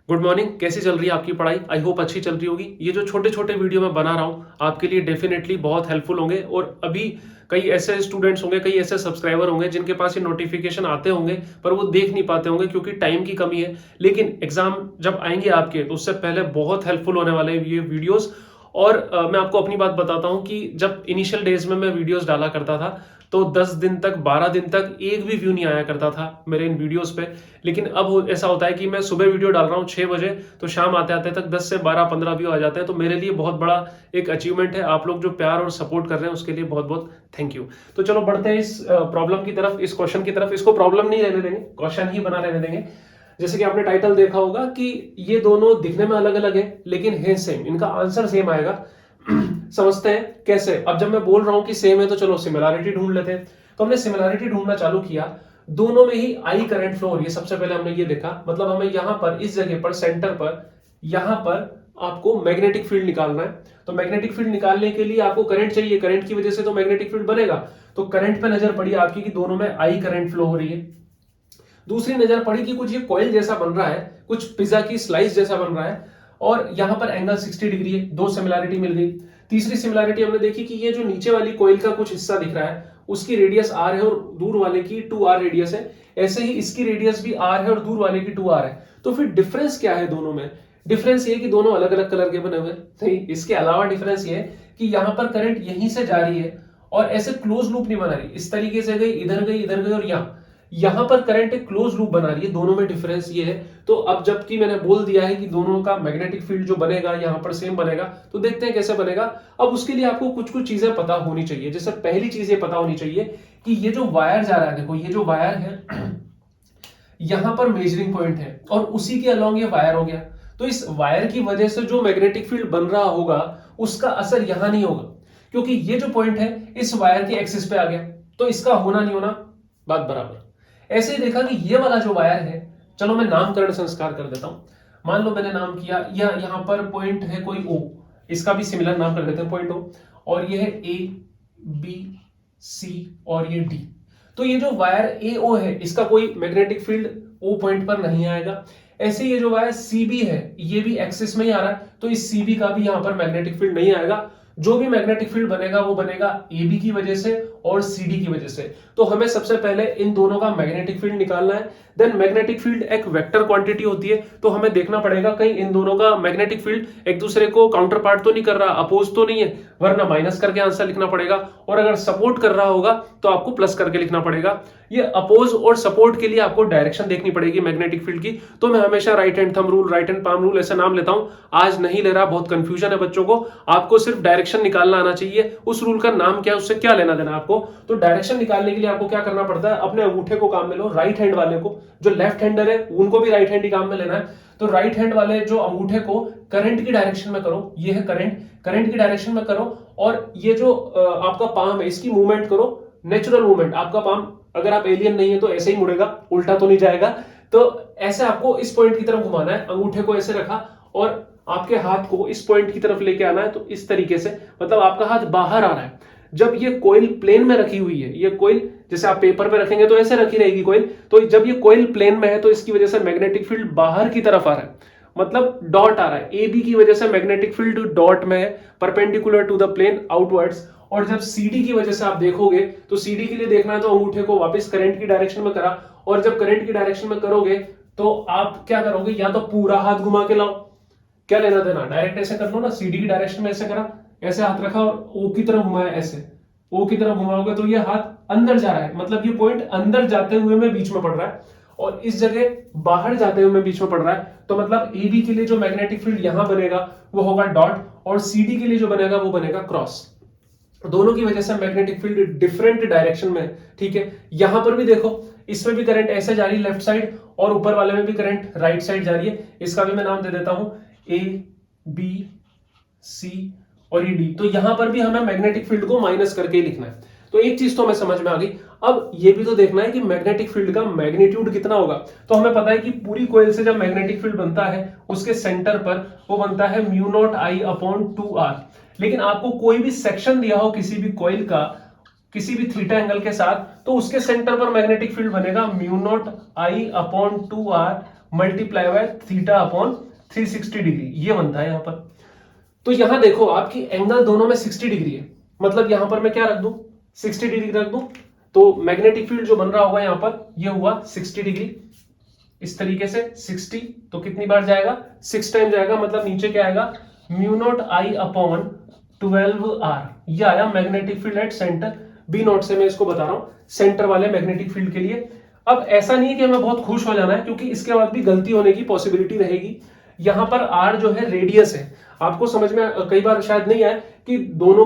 Good morning. कैसी चल रही है आपकी पढ़ाई? आई होप अच्छी चल रही होगी। ये जो छोटे छोटे वीडियो मैं बना रहा हूँ आपके लिए डेफिनेटली बहुत हेल्पफुल होंगे। और अभी कई ऐसे स्टूडेंट्स होंगे, कई ऐसे सब्सक्राइबर होंगे जिनके पास ये नोटिफिकेशन आते होंगे पर वो देख नहीं पाते होंगे क्योंकि टाइम की कमी है। लेकिन एग्जाम जब आएंगे आपके तो उससे पहले बहुत हेल्पफुल होने वाले हैं ये वीडियोस। और मैं आपको अपनी बात बताता हूँ कि जब इनिशियल डेज में मैं वीडियोस डाला करता था तो 10 दिन तक, 12 दिन तक एक भी व्यू नहीं आया करता था मेरे इन वीडियोस पे। लेकिन अब ऐसा होता है कि मैं सुबह वीडियो डाल रहा हूँ 6 बजे, तो शाम आते आते तक 10 से 12, 15 व्यू आ जाते हैं। तो मेरे लिए बहुत बड़ा एक अचीवमेंट है। आप लोग जो प्यार और सपोर्ट कर रहे हैं उसके लिए बहुत बहुत थैंक यू। तो चलो बढ़ते हैं इस प्रॉब्लम की तरफ, इस क्वेश्चन की तरफ। इसको प्रॉब्लम नहीं रहने देंगे, क्वेश्चन ही बना रहने देंगे। जैसे कि आपने टाइटल देखा होगा कि ये दोनों दिखने में अलग अलग है लेकिन है सेम, इनका आंसर सेम आएगा। समझते हैं कैसे। अब जब मैं बोल रहा हूं कि सेम है तो चलो सिमिलैरिटी ढूंढ लेते हैं। तो हमने सिमिलैरिटी ढूंढना चालू किया। दोनों में ही आई करंट फ्लो हो रही है। सबसे पहले हमने ये देखा, मतलब हमें यहां पर इस जगह पर सेंटर पर यहां पर आपको मैग्नेटिक फील्ड निकालना है। तो मैग्नेटिक फील्ड निकालने के लिए आपको करंट चाहिए, करंट की वजह से तो मैग्नेटिक फील्ड बनेगा। तो करंट पे नजर पड़ी आपकी कि दोनों में आई करंट फ्लो हो रही है। दूसरी नजर पड़ी कि कुछ ये कॉइल जैसा बन रहा है, कुछ पिज्जा की स्लाइस जैसा बन रहा है और यहां पर एंगल 60 डिग्री है। दो सिमिलैरिटी मिल गई। तीसरी सिमिलैरिटी हमने देखी कि ये जो नीचे वाली कॉइल का कुछ हिस्सा दिख रहा है उसकी रेडियस आर है और दूर वाले की 2r रेडियस है। ऐसे ही इसकी रेडियस भी आर है और दूर वाले की 2r है। तो फिर डिफरेंस क्या है दोनों में? डिफरेंस ये कि दोनों अलग अलग कलर के बने हुए नहीं, इसके अलावा डिफरेंस ये है कि यहां पर करंट यहीं से जा रही है और ऐसे क्लोज लूप नहीं बना रही। इस तरीके से गई, इधर गई, इधर गई और यहां पर करंट एक क्लोज लूप बना रही है। दोनों में डिफरेंस ये है। तो अब जबकि मैंने बोल दिया है कि दोनों का मैग्नेटिक फील्ड जो बनेगा यहां पर सेम बनेगा, तो देखते हैं कैसे बनेगा। अब उसके लिए आपको कुछ कुछ चीजें पता होनी चाहिए। जैसे पहली चीज ये पता होनी चाहिए कि ये जो वायर जा रहा है, देखो ये जो वायर है यहां पर मेजरिंग पॉइंट है और उसी के अलोंग ये वायर हो गया। तो इस वायर की वजह से जो मैग्नेटिक फील्ड बन रहा होगा उसका असर यहां नहीं होगा क्योंकि ये जो पॉइंट है इस वायर की एक्सिस पे आ गया। तो इसका होना नहीं होना बात बराबर। ऐसे ही देखा कि ये वाला जो वायर है, चलो मैं नामकरण संस्कार कर देता हूं। मान लो मैंने नाम किया, यहां पर पॉइंट है कोई ओ, इसका भी सिमिलर नाम कर देते हैं पॉइंट ओ। और ये है ए, बी, सी और ये डी। तो ये जो वायर ए ओ है इसका कोई मैग्नेटिक फील्ड ओ पॉइंट पर नहीं आएगा। ऐसे ये जो वायर सी बी है ये भी एक्सिस में ही आ रहा है, तो इस सी बी का भी यहां पर मैग्नेटिक फील्ड नहीं आएगा। जो भी मैग्नेटिक फील्ड बनेगा वो बनेगा ए बी की वजह से और सी डी की वजह से। तो हमें सबसे पहले इन दोनों का मैग्नेटिक फील्ड निकालना है। देन मैग्नेटिक फील्ड एक वेक्टर क्वांटिटी होती है, तो हमें देखना पड़ेगा कहीं इन दोनों का मैग्नेटिक फील्ड एक दूसरे को काउंटर पार्ट तो नहीं कर रहा, अपोज तो नहीं है, वरना माइनस करके आंसर लिखना पड़ेगा। और अगर सपोर्ट कर रहा होगा तो आपको प्लस करके लिखना पड़ेगा। ये अपोज और सपोर्ट के लिए आपको डायरेक्शन देखनी पड़ेगी मैग्नेटिक फील्ड की। तो मैं हमेशा right hand thumb rule, right hand palm rule ऐसे नाम लेता हूं। आज नहीं ले रहा, बहुत कंफ्यूजन है बच्चों को। आपको सिर्फ डायरेक्शन निकालना आना चाहिए। उस रूल का नाम क्या है, उससे क्या लेना देना आपको। तो डायरेक्शन निकालने के लिए आपको क्या करना पड़ता है, अपने अंगूठे को काम में लो, राइट हैंड वाले को। जो लेफ्ट हैंडर है उनको भी राइट हैंड ही काम में लेना है। तो राइट हैंड वाले जो अंगूठे को करंट की डायरेक्शन में करो, ये है करंट, करंट की डायरेक्शन में करो। और ये जो आपका पाम है इसकी मूवमेंट करो, नेचुरल मूवमेंट। आपका पाम, अगर आप एलियन नहीं है तो ऐसे ही मुड़ेगा, उल्टा तो नहीं जाएगा। तो ऐसे आपको इस पॉइंट की तरफ घुमाना है। अंगूठे को ऐसे रखा और आपके हाथ को इस पॉइंट की तरफ लेके आना है। तो इस तरीके से, मतलब आपका हाथ बाहर आ रहा है। जब ये कोयल प्लेन में रखी हुई है, ये कोयल जैसे आप पेपर पे रखेंगे तो ऐसे रखी रहेगी कोयल, तो जब ये कोयल प्लेन में है तो इसकी वजह से मैग्नेटिक फील्ड बाहर की तरफ आ रहा है, मतलब डॉट आ रहा है। ए बी की वजह से मैग्नेटिक फील्ड डॉट में है, perpendicular to the plane outwards. और जब सीडी की वजह से आप देखोगे तो सीडी के लिए देखना है तो अंगूठे को वापस करंट की डायरेक्शन में करा। और जब करंट की डायरेक्शन में करोगे तो आप क्या करोगे, या तो पूरा हाथ घुमा के लाओ, क्या लेना देना, डायरेक्ट ऐसे कर लो ना, सीडी की डायरेक्शन में ऐसे करा, ऐसे हाथ रखा और ओ की तरफ घुमाया, ऐसे ओ की तरफ घुमाओगे तो ये हाथ अंदर जा रहा है, मतलब ये पॉइंट अंदर जाते हुए में बीच में पड़ रहा है और इस जगह बाहर जाते हुए में बीच में पड़ रहा है। तो मतलब ए बी के लिए जो मैग्नेटिक फील्ड यहां बनेगा वो होगा डॉट, और सी डी के लिए जो बनेगा वो बनेगा क्रॉस। दोनों की वजह से मैग्नेटिक फील्ड डिफरेंट डायरेक्शन में, ठीक है। यहां पर भी देखो, इसमें भी करंट ऐसे जा रही है लेफ्ट साइड और ऊपर वाले में भी करंट राइट साइड जा रही है। इसका भी मैं नाम दे देता हूं ए बी सी और ये डी। तो यहां पर भी हमें मैग्नेटिक फील्ड को माइनस करके ही लिखना है। तो एक चीज तो हमें समझ में आ गई। अब ये भी तो देखना है कि मैग्नेटिक फील्ड का मैग्नीट्यूड कितना होगा। तो हमें पता है कि पूरी कोयल से जब मैग्नेटिक फील्ड बनता है उसके सेंटर पर वो बनता है mu not I upon 2r। लेकिन आपको कोई भी सेक्शन दिया हो किसी भी कोयल का, किसी भी थीटा एंगल के साथ, तो उसके सेंटर पर मैग्नेटिक फील्ड बनेगा mu not I upon 2r multiply by theta upon 360 degree, ये बनता है यहां पर। तो यहां देखो आपकी एंगल दोनों में 60 डिग्री है, मतलब यहां पर मैं क्या रख दूं, 60 डिग्री रख दूं, तो मैग्नेटिक फील्ड जो बन रहा होगा यहां पर, ये हुआ 60 डिग्री, इस तरीके से 60, तो कितनी बार जाएगा, 6 टाइम जाएगा, मतलब नीचे क्या आएगा, mu not I upon 12R, ये आया magnetic field at center. B naught से मैं इसको बता रहा हूं, सेंटर वाले मैग्नेटिक फील्ड के लिए। अब ऐसा नहीं है कि हमें बहुत खुश हो जाना है, क्योंकि इसके बाद भी गलती होने की पॉसिबिलिटी रहेगी। यहां पर R जो है रेडियस है, आपको समझ में कई बार शायद नहीं आया कि दोनों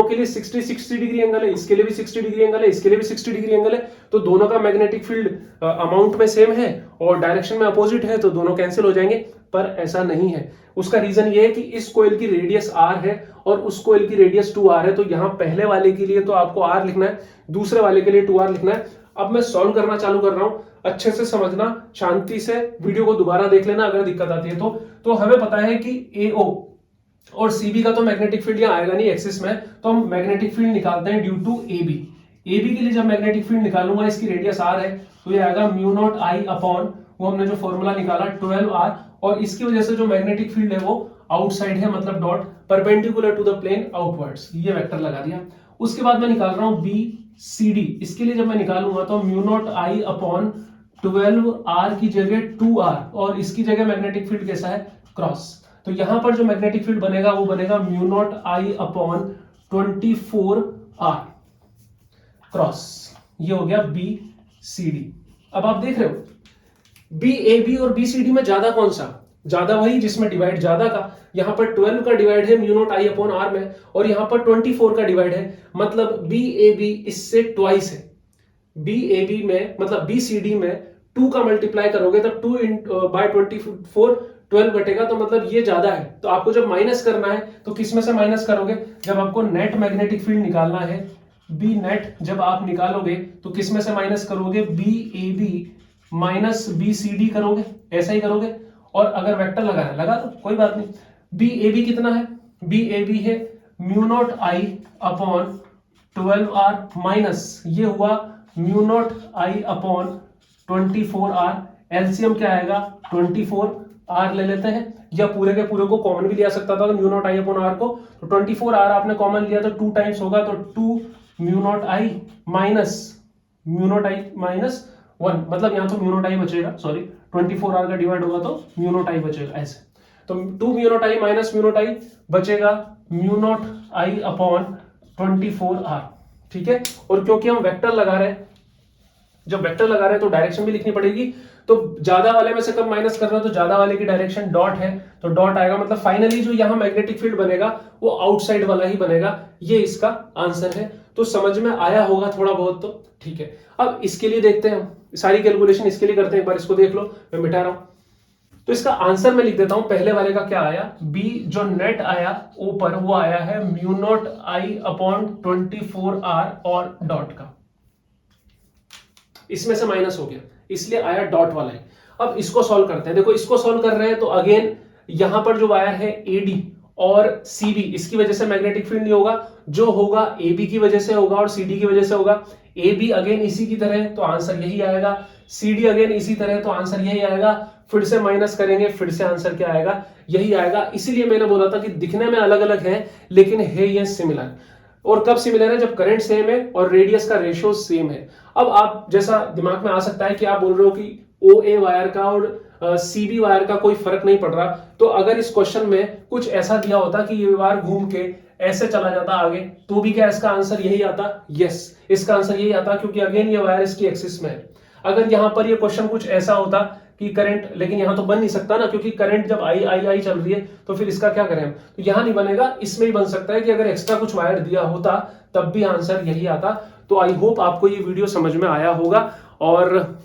के लिए 60 डिग्री एंगल है, इसके लिए भी 60 डिग्री एंगल है, इसके लिए भी 60 डिग्री एंगल है, तो दोनों का मैग्नेटिक फील्ड अमाउंट में सेम है और डायरेक्शन में अपोजिट है, तो दोनों कैंसिल हो जाएंगे। पर ऐसा नहीं है, उसका रीजन ये है कि इस कॉइल की रेडियस R है और उस कॉइल की रेडियस 2R है, तो यहां पहले वाले के लिए तो आपको R लिखना है, दूसरे वाले के लिए 2R लिखना है। अब मैं सॉल्व करना चालू कर रहा हूं, अच्छे से समझना, शांति से वीडियो को दोबारा देख लेना अगर दिक्कत आती है तो हमें पता है कि AO और CB का तो मैग्नेटिक फील्ड यहाँ आएगा नहीं एक्सिस में, तो हम मैग्नेटिक फील्ड निकालते हैं ड्यू टू AB। AB के लिए जब मैग्नेटिक फील्ड निकालूंगा, इसकी रेडियस R है, तो ये आएगा म्यू नॉट आई अपॉन, वो हमने जो फॉर्मूला निकाला 12R, और इसकी वजह से जो मैग्नेटिक फील्ड है वो आउटसाइड है, मतलब dot perpendicular to the plane outwards, ये वेक्टर लगा दिया। उसके बाद मैं निकाल रहा हूं BCD, इसके लिए जब मैं निकालूंगा तो mu not I upon 12R की जगह 2R, और इसकी जगह मैग्नेटिक फील्ड कैसा है, क्रॉस। तो यहां पर जो मैग्नेटिक फील्ड बनेगा वो बनेगा mu not I upon 24R cross, ये हो गया BCD। अब आप देख रहे हो BAB और BCD में ज्यादा कौन सा, ज्यादा वही जिसमें डिवाइड ज्यादा का, यहां पर 12 का डिवाइड है mu not I upon R में, और यहां पर 24 का डिवाइड है, मतलब BAB इससे ट्वाइस है। BAB में मतलब BCD में 2 का मल्टीप्लाई करोगे तब 2 बाय 24 12 घटेगा, तो मतलब ये ज्यादा है। तो आपको जब माइनस करना है तो किस में से माइनस करोगे, जब आपको नेट मैग्नेटिक फील्ड निकालना है, B नेट जब आप निकालोगे तो किस में से माइनस करोगे, BAB माइनस BCD करोगे, ऐसा ही करोगे। और अगर वेक्टर लगाना है लगा दो, कोई बात नहीं। BAB कितना है, BAB है mu not I upon 12R minus, ये हुआ mu not I upon 24R, LCM क्या आएगा 24R ले लेते हैं, या पूरे के पूरे को कॉमन भी लिया सकता था, तो mu not I upon R को, तो 24R आपने कॉमन लिया तो 2 टाइम्स होगा, तो 2 mu not I minus mu not I minus 1, मतलब यहां तो म्यू नॉट आई बचेगा, सॉरी 24R का डिवाइड होगा तो म्यू नॉट आई बचेगा ऐसे, तो 2 mu not I minus mu not I बचेगा mu not I upon 24R, ठीक है। और क्योंकि हम वेक्टर लगा रहे हैं, जब वेक्टर लगा रहे हैं तो डायरेक्शन भी लिखनी पड़ेगी, तो ज्यादा वाले में से कब माइनस कर रहे हो, तो ज्यादा वाले की डायरेक्शन डॉट है, तो डॉट आएगा, मतलब फाइनली जो यहां मैग्नेटिक फील्ड बनेगा वो आउटसाइड वाला ही बनेगा, ये इसका आंसर है। तो समझ में आया होगा थोड़ा बहुत, तो ठीक है। अब इसके लिए देखते हैं, सारी कैलकुलेशन इसके लिए करते हैं, एक बार इसको देख लो, मैं मिटा रहा हूं। तो इसका आंसर मैं लिख देता हूं, पहले वाले का क्या आया, बी जो नेट आया ऊपर वो आया है mu not I upon 24R और डॉट का, इसमें से माइनस हो गया इसलिए आया डॉट वाला है। अब इसको सॉल्व करते हैं, देखो इसको सॉल्व कर रहे हैं तो अगेन यहां पर जो वायर है AD और CB, इसकी वजह से मैग्नेटिक फील्ड नहीं होगा, जो होगा AB की वजह से होगा और CD की वजह से होगा। AB अगेन इसी की तरह तो आंसर यही आएगा, CD अगेन इसी तरह तो आंसर यही आएगा, फिर से माइनस करेंगे फिर से आंसर क्या आएगा, यही आएगा। इसीलिए मैंने बोला था कि दिखने में अलग अलग है लेकिन है ये सिमिलर। और कब सिमिलर है, जब करंट सेम है और रेडियस का रेशियो सेम है। अब आप जैसा दिमाग में आ सकता है कि आप बोल रहे हो कि OA वायर का और CB वायर का कोई फर्क नहीं पड़ रहा, तो अगर इस क्वेश्चन में कुछ ऐसा दिया होता कि ये वायर घूम के ऐसे चला जाता आगे, तो भी क्या इसका आंसर यही आता, यस इसका आंसर यही आता, क्योंकि अगेन ये वायर इसकी एक्सिस में है। अगर यहां पर ये क्वेश्चन कुछ ऐसा होता कि करंट, लेकिन यहां तो बन नहीं सकता ना, क्योंकि करंट जब आई चल रही है तो फिर इसका क्या करें हम, तो यहां नहीं बनेगा, इसमें ही बन सकता है कि अगर एक्स्ट्रा कुछ वायर दिया होता तब भी आंसर यही आता। तो आई होप आपको ये वीडियो समझ में आया होगा, और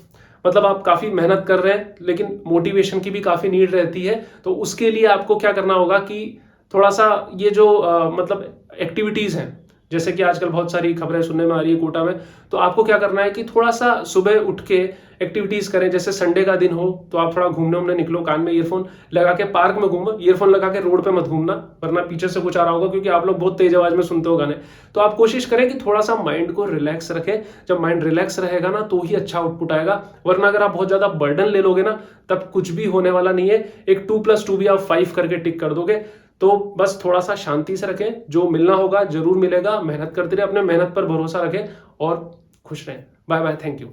मतलब आप काफी मेहनत कर रहे हैं लेकिन मोटिवेशन की भी काफी नीड रहती है, तो उसके लिए आपको क्या करना होगा कि थोड़ा सा ये जो मतलब एक्टिविटीज हैं जैसे कि आजकल बहुत सारी खबरें सुनने में आ रही है कोटा में। तो आपको क्या करना है कि थोड़ा सा सुबह उठ के एक्टिविटीज करें। जैसे संडे का दिन हो तो आप थोड़ा घूमने उमने निकलो, कान में ईयरफोन लगा के पार्क में घूमो, ईयरफोन लगा के रोड पे मत घूमना, वरना पीछे से कुछ आ रहा होगा, क्योंकि आप लोग बहुत तेज आवाज में सुनते हो गाने। तो आप कोशिश करें कि थोड़ा सा माइंड को रिलैक्स रखें। जब माइंड रिलैक्स रहेगा ना तो ही अच्छा आउटपुट आएगा, वरना अगर आप बहुत ज्यादा बर्डन ले लोगे ना तब कुछ भी होने वाला नहीं है। एक 2+2 भी आप 5 करके टिक कर दोगे। तो बस थोड़ा सा शांति से रखें, जो मिलना होगा जरूर मिलेगा। मेहनत करते रहे, अपने मेहनत पर भरोसा रखें और खुश रहें। Bye bye, thank you.